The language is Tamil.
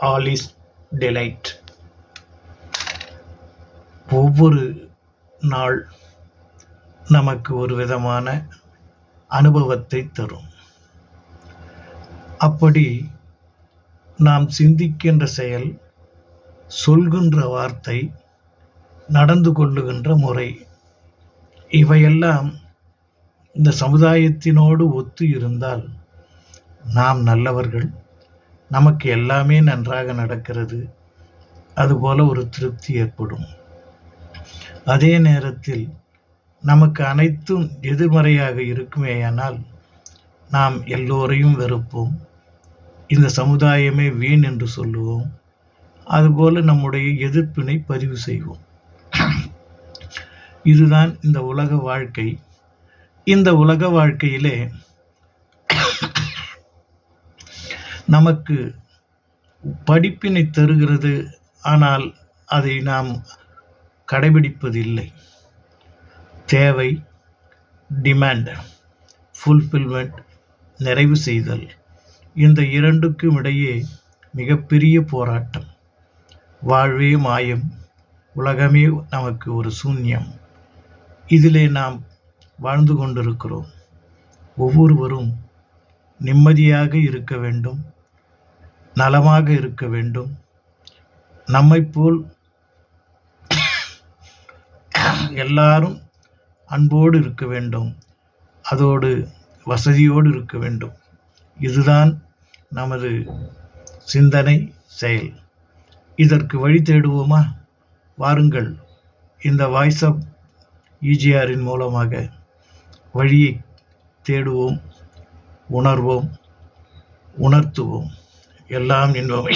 All is delight. ஒவ்வொரு நாள் நமக்கு ஒரு விதமான அனுபவத்தை தரும். அப்படி நாம் சிந்திக்கின்ற செயல், சொல்கின்ற வார்த்தை, நடந்து கொள்ளுகின்ற முறை, இவையெல்லாம் இந்த சமுதாயத்தினோடு ஒத்து இருந்தால் நாம் நல்லவர்கள், நமக்கு எல்லாமே நன்றாக நடக்கிறது, அதுபோல ஒரு திருப்தி ஏற்படும். அதே நேரத்தில் நமக்கு அனைத்தும் எதிர்மறையாக இருக்குமேயானால் நாம் எல்லோரையும் வெறுப்போம், இந்த சமுதாயமே வீண் என்று சொல்லுவோம், அதுபோல நம்முடைய எதிர்ப்பினை பதிவு செய்வோம். இதுதான் இந்த உலக வாழ்க்கை. இந்த உலக வாழ்க்கையிலே நமக்கு படிப்பினை தருகிறது, ஆனால் அதை நாம் கடைபிடிப்பதில்லை. தேவை, டிமாண்ட், ஃபுல்ஃபில்மெண்ட், நிறைவு செய்தல், இந்த இரண்டுக்கும் இடையே மிகப்பெரிய போராட்டம். வாழ்வே மாயம், உலகமே நமக்கு ஒரு சூன்யம். இதிலே நாம் வாழ்ந்து கொண்டிருக்கிறோம். ஒவ்வொருவரும் நிம்மதியாக இருக்க வேண்டும், நலமாக இருக்க வேண்டும், நம்மைப்போல் எல்லாரும் அன்போடு இருக்க வேண்டும், அதோடு வசதியோடு இருக்க வேண்டும். இதுதான் நமது சிந்தனை, செயல். இதற்கு வழி தேடுவோமா? வாருங்கள், இந்த வாய்ஸ் ஆஃப் EGRின் மூலமாக வழியை தேடுவோம், உணர்வோம், உணர்த்துவோம். எல்லாம் இன்பமே.